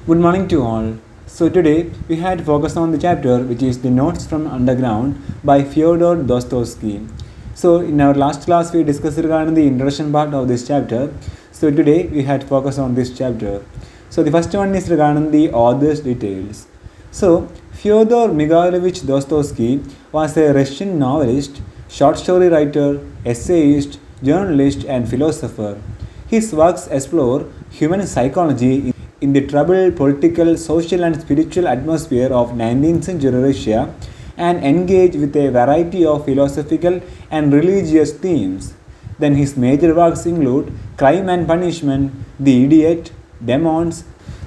Good morning to all. So today we had focused on the chapter which is The Notes from Underground by Fyodor Dostoevsky. So in our last class we discussed regarding the introduction part of this chapter. So today we had focused on this chapter. So the first one is regarding the author's details. So Fyodor Mikhailovich Dostoevsky was a Russian novelist, short story writer, essayist, journalist and philosopher. His works explore human psychology in the troubled political, social, and spiritual atmosphere of 19th century Russia and engage with a variety of philosophical and religious themes. Then his major works include Crime and Punishment, The Idiot, Demons,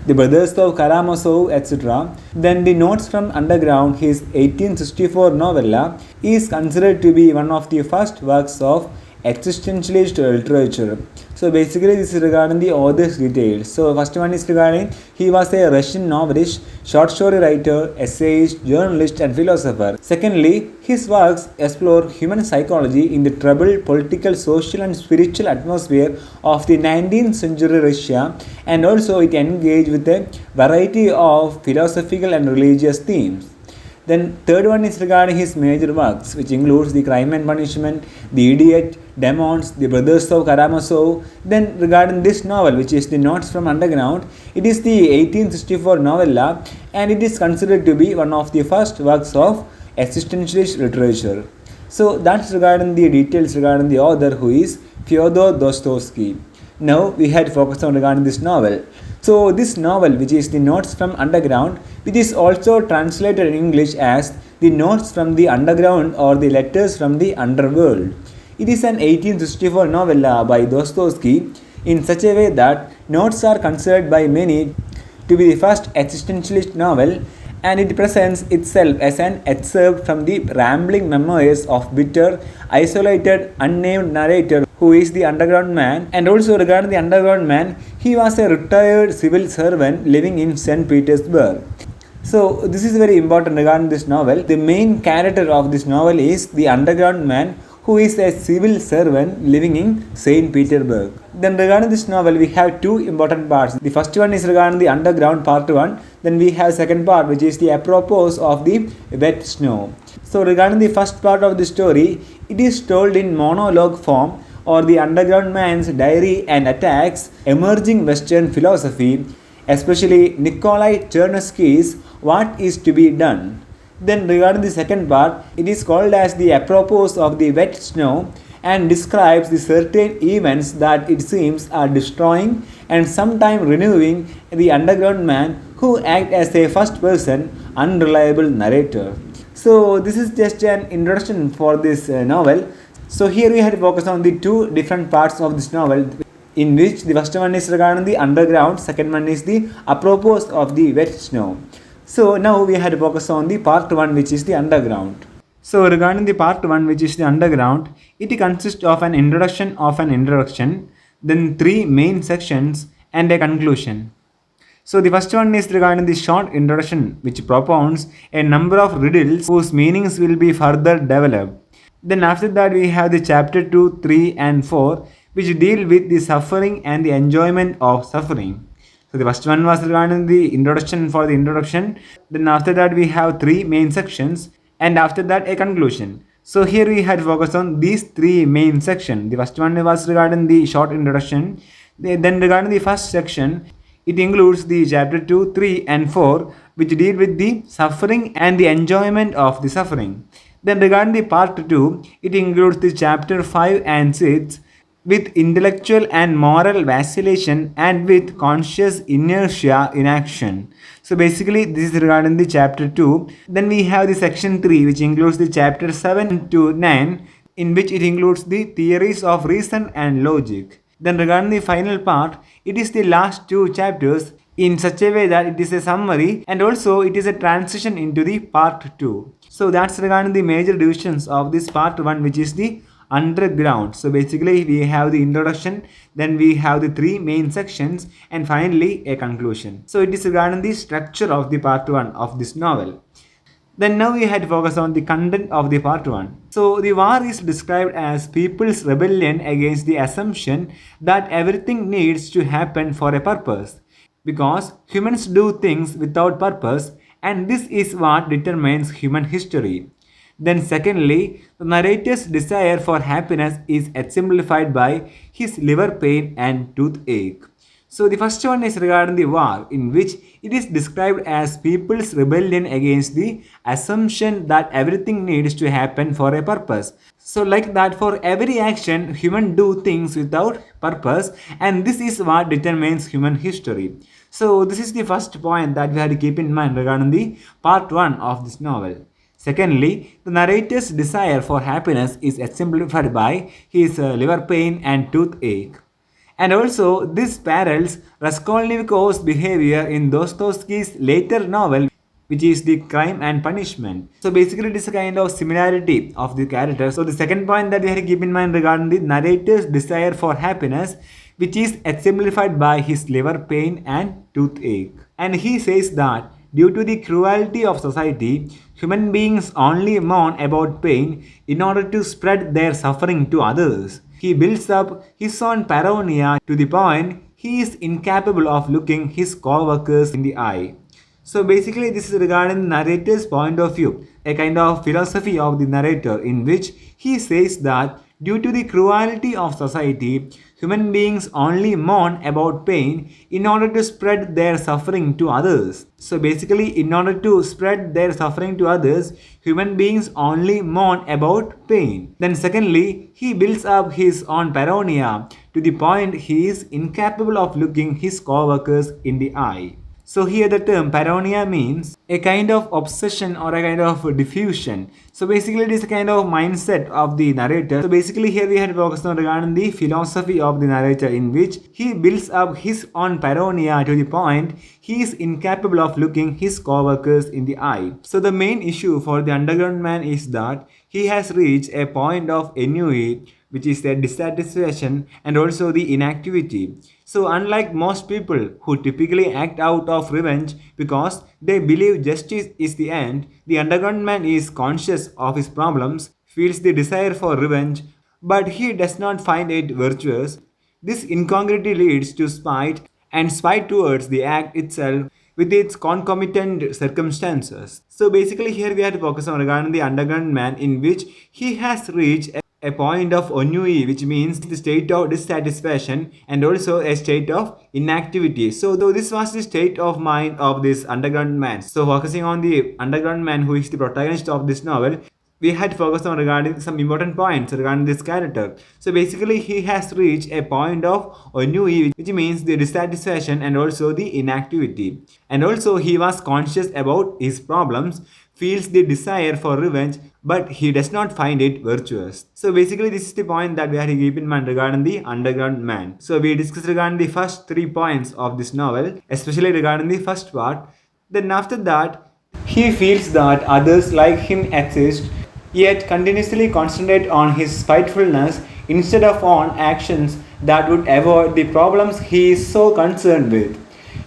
The Brothers of Karamazov, etc. Then The Notes from Underground, his 1864 novella, is considered to be one of the first works of existentialist literature. So basically this is regarding the author's details. So first one is regarding he was a Russian novelist, short story writer, essayist, journalist and philosopher. Secondly, his works explore human psychology in the troubled political, social and spiritual atmosphere of the 19th century Russia, and also it engaged with a variety of philosophical and religious themes. Then third one is regarding his major works, which includes The Crime and Punishment, The Idiot, Demons, The Brothers of Karamazov. Then regarding this novel, which is The Notes from Underground, it is the 1864 novella and it is considered to be one of the first works of existentialist literature. So that's regarding the details regarding the author, who is Fyodor Dostoevsky. Now we had focused on regarding this novel. So this novel, which is The Notes from Underground, which is also translated in English as The Notes from the Underground or The Letters from the Underworld. It is an 1864 novella by Dostoevsky in such a way that Notes are considered by many to be the first existentialist novel, and it presents itself as an excerpt from the rambling memoirs of bitter, isolated, unnamed narrator who is the underground man. And also regarding the underground man, he was a retired civil servant living in St. Petersburg. So this is very important regarding this novel. The main character of this novel is the underground man who is a civil servant living in St. Petersburg. Then regarding this novel, we have two important parts. The first one is regarding the underground part 1. Then we have second part, which is the apropos of the wet snow. So regarding the first part of the story, it is told in monologue form or the underground man's diary and attacks emerging Western philosophy, especially Nikolai Chernyshevsky's What is to be Done. Then regarding the second part, it is called as the apropos of the wet snow and describes the certain events that it seems are destroying and sometime renewing the underground man who act as a first person unreliable narrator. So this is just an introduction for this novel. So here we have to focus on the two different parts of this novel, in which the first one is regarding the underground, second one is the apropos of the wet snow. So now we had to focus on the part 1, which is the underground. So regarding the part 1, which is the underground, it consists of an introduction, then 3 main sections and a conclusion. So the first one is regarding the short introduction, which propounds a number of riddles whose meanings will be further developed. Then after that we have the chapter 2, 3 and 4, which deal with the suffering and the enjoyment of suffering. So the first one was regarding the introduction for the introduction. Then after that we have 3 main sections and after that a conclusion. So here we had focused on these 3 main sections. The first one was regarding the short introduction. Then regarding the first section, it includes the chapter 2, 3 and 4, which deal with the suffering and the enjoyment of the suffering. Then regarding the part 2, it includes the chapter 5 and 6, with intellectual and moral vacillation and with conscious inertia in action. So basically this is regarding the chapter 2. Then we have the section 3, which includes the chapter 7 to 9, in which it includes the theories of reason and logic. Then regarding the final part, it is the last 2 chapters in such a way that it is a summary and also it is a transition into the part 2. So that's regarding the major divisions of this part 1, which is the underground. So basically we have the introduction, then we have the 3 main sections and finally a conclusion. So it is regarding the structure of the part 1 of this novel. Then now we had to focus on the content of the part 1. So the war is described as people's rebellion against the assumption that everything needs to happen for a purpose. because humans do things without purpose, and this is what determines human history. Then, secondly, the narrator's desire for happiness is exemplified by his liver pain and toothache. So, the first one is regarding the war, in which it is described as people's rebellion against the assumption that everything needs to happen for a purpose. So, like that, for every action, humans do things without purpose, and this is what determines human history. So, this is the first point that we have to keep in mind regarding the part 1 of this novel. Secondly, the narrator's desire for happiness is exemplified by his liver pain and toothache. And also, this parallels Raskolnikov's behavior in Dostoevsky's later novel, which is The Crime and Punishment. So basically, it is a kind of similarity of the characters. So the second point that we have to keep in mind regarding the narrator's desire for happiness, which is exemplified by his liver pain and toothache. And he says that due to the cruelty of society, human beings only mourn about pain in order to spread their suffering to others. He builds up his own paranoia to the point he is incapable of looking his co-workers in the eye. So basically, this is regarding the narrator's point of view, a kind of philosophy of the narrator in which he says that due to the cruelty of society, human beings only mourn about pain in order to spread their suffering to others. So basically, in order to spread their suffering to others, human beings only mourn about pain. Then secondly, he builds up his own paranoia to the point he is incapable of looking his co-workers in the eye. So here the term paranoia means a kind of obsession or a kind of diffusion. So basically it is a kind of mindset of the narrator. So basically here we had focused on regarding the philosophy of the narrator in which he builds up his own paranoia to the point he is incapable of looking his co-workers in the eye. So the main issue for the underground man is that he has reached a point of ennui, which is the dissatisfaction and also the inactivity. So, unlike most people who typically act out of revenge because they believe justice is the end, the underground man is conscious of his problems, feels the desire for revenge, but he does not find it virtuous. This incongruity leads to spite, and spite towards the act itself with its concomitant circumstances. So basically here we have to focus on regarding the underground man in which he has reached a point of ennui, which means the state of dissatisfaction and also a state of inactivity. So though this was the state of mind of this underground man. So focusing on the underground man who is the protagonist of this novel, we had focused on regarding some important points regarding this character. So basically he has reached a point of ennui, which means the dissatisfaction and also the inactivity. And also he was conscious about his problems, feels the desire for revenge, but he does not find it virtuous. So basically this is the point that we have to keep in mind regarding the underground man. So we discussed regarding the first 3 points of this novel, especially regarding the first part. Then after that, he feels that others like him exist, yet continuously concentrate on his spitefulness instead of on actions that would avoid the problems he is so concerned with.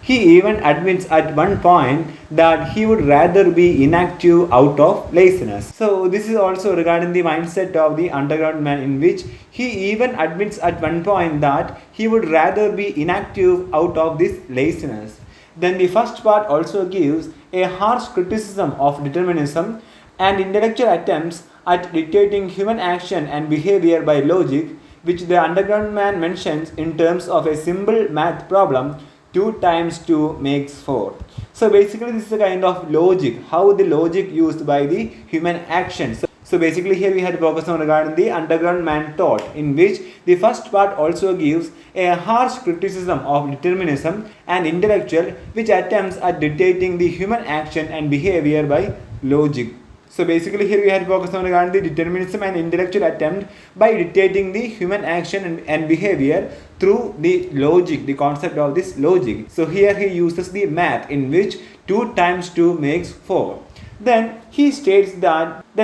He even admits at one point that he would rather be inactive out of laziness. So, this is also regarding the mindset of the underground man, in which he even admits at one point that he would rather be inactive out of this laziness. Then, the first part also gives a harsh criticism of determinism and intellectual attempts at dictating human action and behavior by logic, which the underground man mentions in terms of a simple math problem: 2 times 2 makes 4. So basically this is a kind of logic, how the logic used by the human actions. So basically here we had focused on regarding the underground man thought, in which the first part also gives a harsh criticism of determinism and intellectual, which attempts at dictating the human action and behavior by logic. So basically here we had focused on regarding the determinism and intellectual attempt by dictating the human action and behavior through the logic, the concept of this logic. So here he uses the math in which 2 times 2 makes 4. Then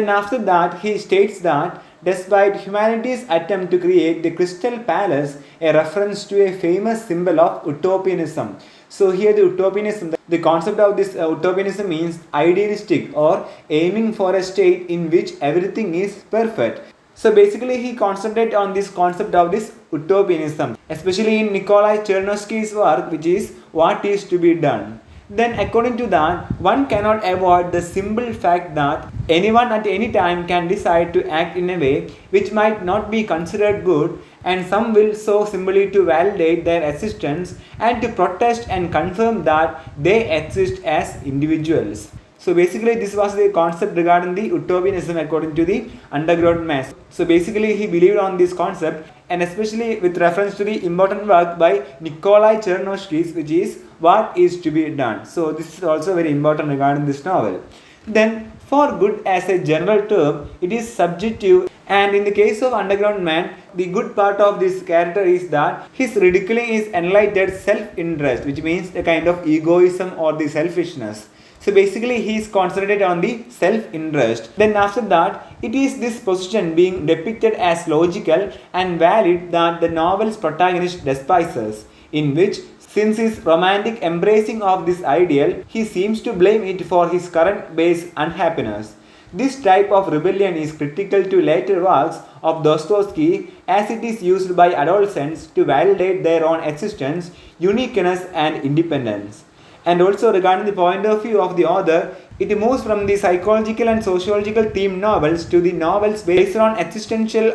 after that he states that despite humanity's attempt to create the crystal palace, a reference to a famous symbol of utopianism. So here the utopianism, the concept of this utopianism means idealistic or aiming for a state in which everything is perfect. So basically he concentrated on this concept of this utopianism, especially in Nikolai Chernovsky's work, which is What is to be done. Then according to that, one cannot avoid the simple fact that anyone at any time can decide to act in a way which might not be considered good, and some will so simply to validate their existence and to protest and confirm that they exist as individuals. So basically this was the concept regarding the utopianism according to the underground man. So basically he believed on this concept, and especially with reference to the important work by Nikolai Chernovsky, which is What is to be done. So this is also very important regarding this novel. Then for good as a general term, it is subjective, and in the case of underground man, the good part of this character is that his ridiculing is enlightened self-interest, which means a kind of egoism or the selfishness. So basically he is concentrated on the self-interest. Then after that, it is this position being depicted as logical and valid that the novel's protagonist despises, in which since his romantic embracing of this ideal, he seems to blame it for his current base unhappiness. This type of rebellion is critical to later works of Dostoevsky, as it is used by adolescents to validate their own existence, uniqueness and independence. And also regarding the point of view of the author, it moves from the psychological and sociological theme novels to the novels based on existential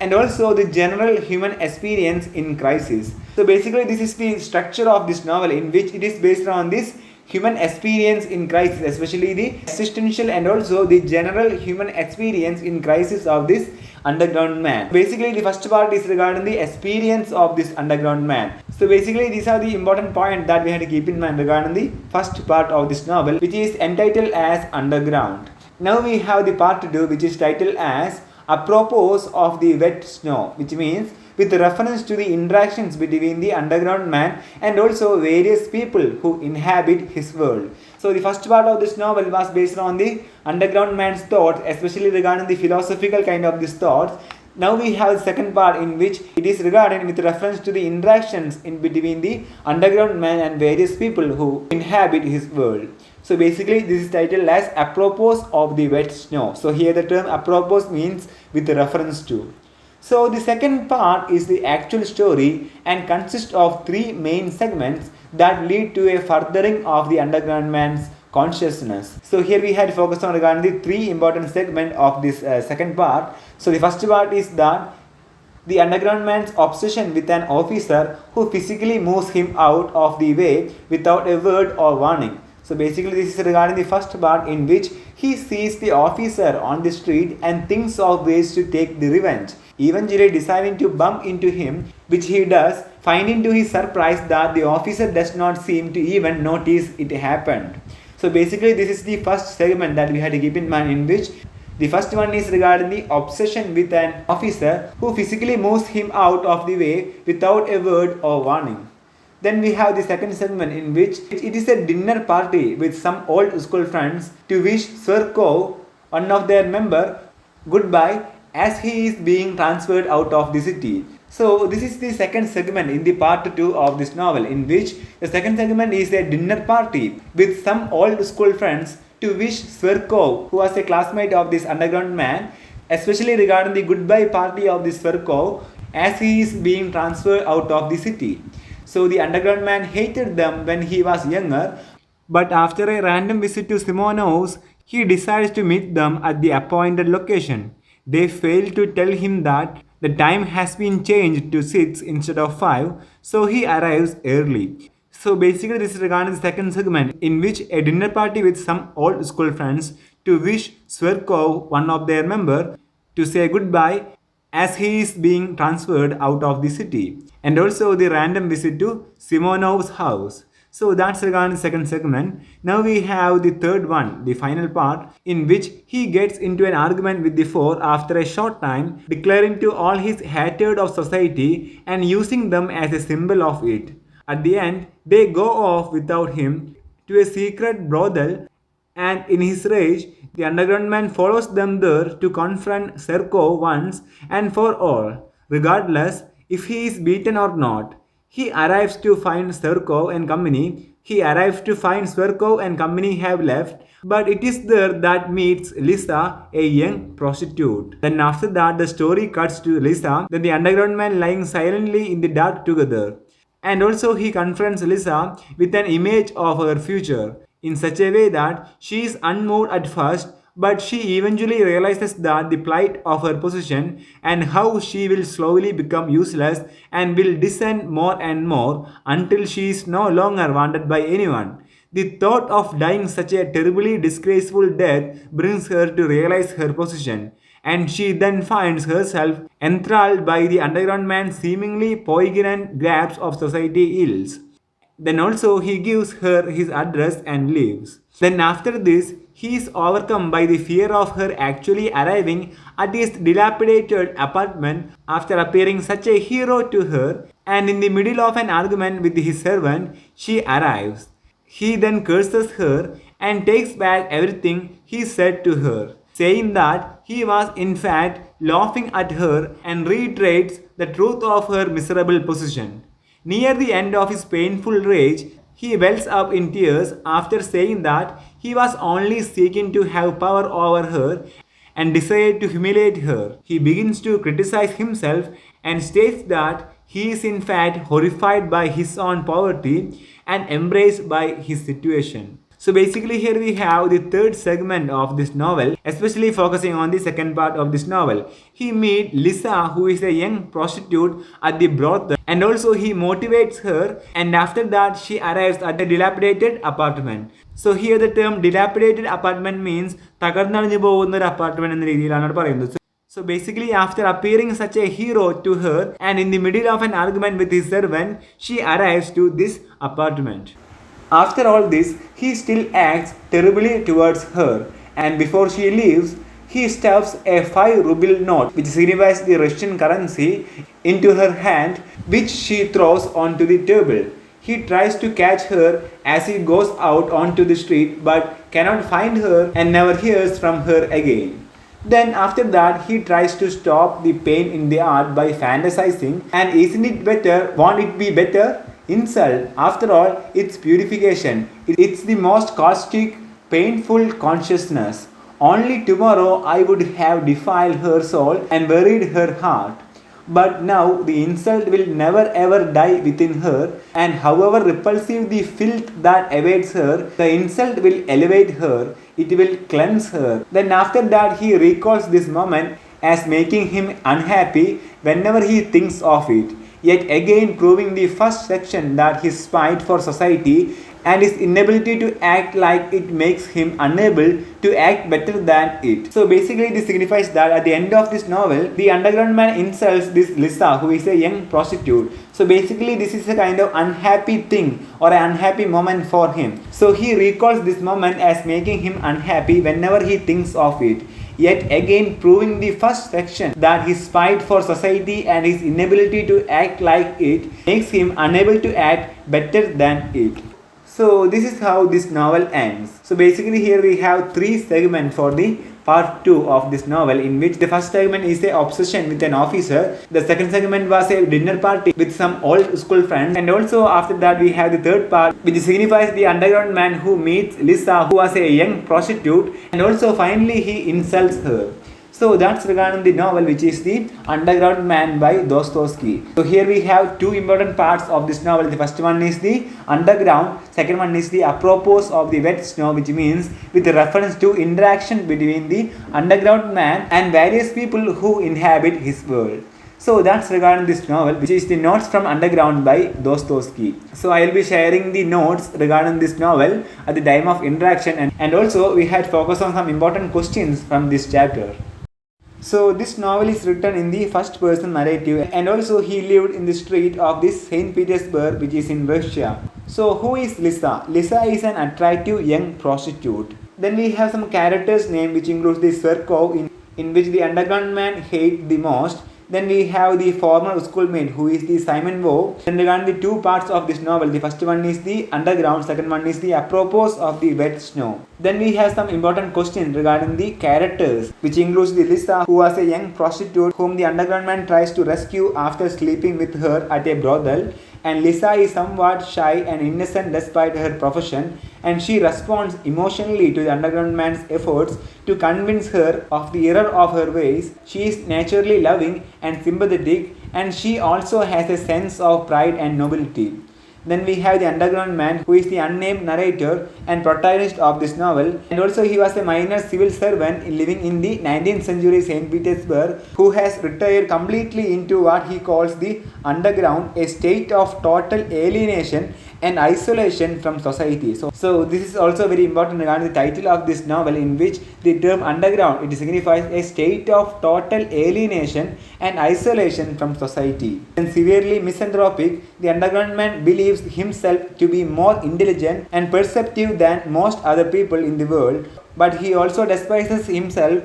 and also the general human experience in crisis. So basically this is the structure of this novel, in which it is based on this human experience in crisis, especially the existential and also the general human experience in crisis of this underground man. Basically the first part is regarding the experience of this underground man. So basically these are the important points that we have to keep in mind regarding the first part of this novel, which is entitled as Underground. Now we have the part 2, which is titled as Apropos of the Wet Snow, which means with reference to the interactions between the underground man and also various people who inhabit his world. So the first part of this novel was based on the underground man's thoughts, especially regarding the philosophical kind of these thoughts. Now we have the second part, in which it is regarded with reference to the interactions in between the underground man and various people who inhabit his world. So basically this is titled as Apropos of the Wet Snow. So here the term apropos means with reference to. So the second part is the actual story and consists of 3 main segments that lead to a furthering of the underground man's consciousness. So here we had focused on regarding the 3 important segments of this second part. So the first part is that the underground man's obsession with an officer who physically moves him out of the way without a word or warning. So basically this is regarding the first part, in which he sees the officer on the street and thinks of ways to take the revenge, eventually deciding to bump into him, which he does, finding to his surprise that the officer does not seem to even notice it happened. So basically this is the first segment that we had to keep in mind, in which the first one is regarding the obsession with an officer who physically moves him out of the way without a word or warning. Then we have the second segment, in which it is a dinner party with some old school friends to wish Sverkov, one of their member, goodbye as he is being transferred out of the city. So this is the second segment in the part 2 of this novel, in which the second segment is a dinner party with some old school friends to wish Sverkov, who was a classmate of this underground man, especially regarding the goodbye party of this Sverkov as he is being transferred out of the city. So the underground man hated them when he was younger, but after a random visit to Simonov's, he decides to meet them at the appointed location. They fail to tell him that the time has been changed to 6 instead of 5, so he arrives early. So basically this is regarding the second segment, in which a dinner party with some old school friends to wish Sverkov, one of their member, to say goodbye as he is being transferred out of the city, and also the random visit to Simonov's house. So that's regarding the second segment. Now we have the third one, the final part, in which he gets into an argument with the four after a short time, declaring to all his hatred of society and using them as a symbol of it. At the end, they go off without him to a secret brothel, and in his rage, the underground man follows them there to confront Serko once and for all, regardless if he is beaten or not. He arrives to find Serko and company He arrives to find Sverkov and company have left, but it is there that meets Lisa, a young prostitute. Then after that, the story cuts to Lisa, then the underground man lying silently in the dark together. And also he confronts Lisa with an image of her future in such a way that she is unmoved at first, but she eventually realizes that the plight of her position and how she will slowly become useless and will descend more and more until she is no longer wanted by anyone. The thought of dying such a terribly disgraceful death brings her to realize her position, and she then finds herself enthralled by the underground man's seemingly poignant grasp of society ills. Then also he gives her his address and leaves. Then after this, he is overcome by the fear of her actually arriving at his dilapidated apartment after appearing such a hero to her, and in the middle of an argument with his servant, she arrives. He then curses her and takes back everything he said to her, saying that he was in fact laughing at her and reiterates the truth of her miserable position. Near the end of his painful rage, he wells up in tears after saying that he was only seeking to have power over her and desired to humiliate her. He begins to criticize himself and states that he is in fact horrified by his own poverty and embraced by his situation. So basically here we have the third segment of this novel, especially focusing on the second part of this novel. He meets Lisa, who is a young prostitute at the brothel, and also he motivates her, and after that she arrives at a dilapidated apartment. So here the term dilapidated apartment means തകർന്നടിഞ്ഞു പോകുന്ന ഒരു apartment എന്ന രീതിയിലാണ് പറയുന്നത്. So basically after appearing such a hero to her and in the middle of an argument with his servant, she arrives to this apartment. After all this, he still acts terribly towards her, and before she leaves, he stuffs a 5 ruble note, which signifies the Russian currency, into her hand, which she throws onto the table. He tries to catch her as he goes out onto the street, but cannot find her and never hears from her again. Then after that, he tries to stop the pain in the art by fantasizing, and isn't it better? Won't it be better? Insult, after all, it's purification. It's the most caustic, painful consciousness. Only tomorrow I would have defiled her soul and buried her heart. But now the insult will never ever die within her, and however repulsive the filth that awaits her, the insult will elevate her, it will cleanse her. Then after that he recalls this moment as making him unhappy whenever he thinks of it, yet again proving the first section that his spite for society and his inability to act like it makes him unable to act better than it. So basically this signifies that at the end of this novel, the underground man insults this Lisa, who is a young prostitute. So basically this is a kind of unhappy thing or an unhappy moment for him. So he recalls this moment as making him unhappy whenever he thinks of it, yet again proving the first section that his spite for society and his inability to act like it makes him unable to act better than it. So this is how this novel ends. So basically here we have 3 segments for the part 2 of this novel, in which the first segment is a obsession with an officer, the second segment was a dinner party with some old school friends, and also after that we have the third part, which signifies the underground man who meets Lisa, who was a young prostitute, and also finally he insults her. So that's regarding the novel, which is The Underground Man by Dostoevsky. So here we have 2 important parts of this novel. The first one is the underground, second one is the apropos of the wet snow, which means with reference to interaction between the underground man and various people who inhabit his world. So that's regarding this novel, which is the Notes from Underground by Dostoevsky. So I will be sharing the notes regarding this novel at the time of interaction, and also we had focused on some important questions from this chapter. So this novel is written in the first person narrative, and also he lived in the street of this St. Petersburg, which is in Russia. So who is Lisa? Lisa is an attractive young prostitute. Then we have some characters name, which includes the Sverkov, in which the underground man hates the most. Then we have the former schoolmate, who is the Simon Vo. Then regarding the 2 parts of this novel, the first one is the underground, second one is the apropos of the wet snow. Then we have some important questions regarding the characters, which includes the Lisa, who was a young prostitute whom the underground man tries to rescue after sleeping with her at a brothel. and Lisa is somewhat shy and innocent despite her profession, and she responds emotionally to the underground man's efforts to convince her of the error of her ways. She is naturally loving and sympathetic, and she also has a sense of pride and nobility. Then we have the underground man, who is the unnamed narrator and protagonist of this novel, and also he was a minor civil servant living in the 19th century St. Petersburg, who has retired completely into what he calls the underground, a state of total alienation and isolation from society. So this is also very important regarding the title of this novel, in which the term underground, it signifies a state of total alienation and isolation from society. And severely misanthropic, the underground man believes himself to be more intelligent and perceptive than most other people in the world, but he also despises himself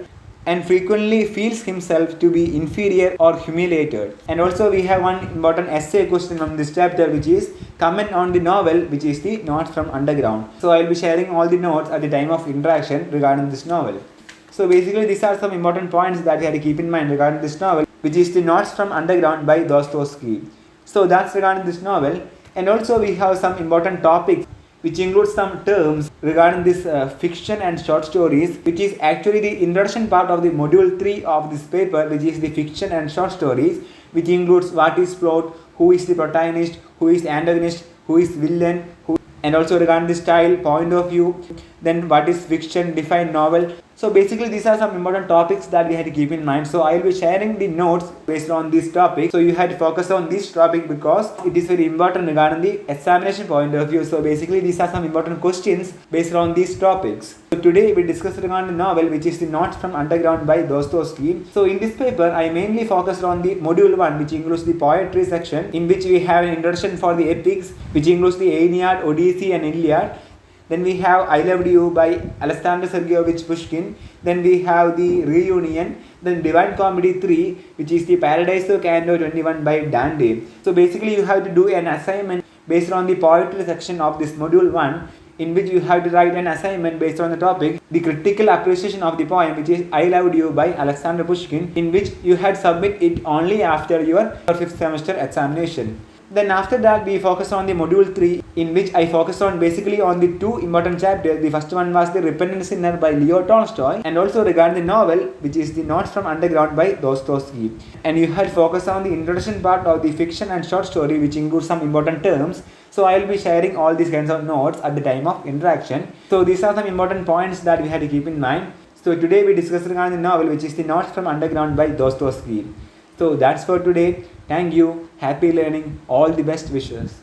and frequently feels himself to be inferior or humiliated. And also we have one important essay question from this chapter, which is comment on the novel, which is the notes from underground. So I will be sharing all the notes at the time of interaction regarding this novel. So basically these are some important points that you have to keep in mind regarding this novel, which is the Notes from Underground by Dostoevsky. So that's regarding this novel. And also we have some important topics, which includes some terms regarding this fiction and short stories, which is actually the introduction part of the module 3 of this paper, which is the fiction and short stories, which includes what is plot, who is the protagonist, who is the antagonist, who is villain, and also regarding the style, point of view, then what is fiction, define novel. So basically these are some important topics that we had to keep in mind. So I will be sharing the notes based on this topic. So you had to focus on this topic because it is very important regarding the examination point of view. So basically these are some important questions based on these topics. So today we discussed regarding the novel, which is the Notes from Underground by Dostoevsky. So in this paper I mainly focused on the module 1, which includes the poetry section, in which we have an introduction for the epics, which includes the Aeneid, Odyssey and Iliad. Then we have I Loved You by Alexander Sergeyevich Pushkin. Then we have the Reunion. Then Divine Comedy 3, which is the Paradiso Canto 21 by Dante. So basically you have to do an assignment based on the poetry section of this module 1, in which you have to write an assignment based on the topic, the critical appreciation of the poem, which is I Loved You by Alexander Pushkin, in which you had submit it only after your 5th semester examination. Then after that we focus on the module 3, in which I focused on basically on the two important chapters. The first one was The Repentant Sinner by Leo Tolstoy, and also regarding the novel, which is the Notes from Underground by Dostoevsky. And you had focused on the introduction part of the fiction and short story, which includes some important terms. So I will be sharing all these kinds of notes at the time of interaction. So these are some important points that we had to keep in mind. So today we discussed regarding the novel, which is the Notes from Underground by Dostoevsky. So that's for today. Thank you. Happy learning. All the best wishes.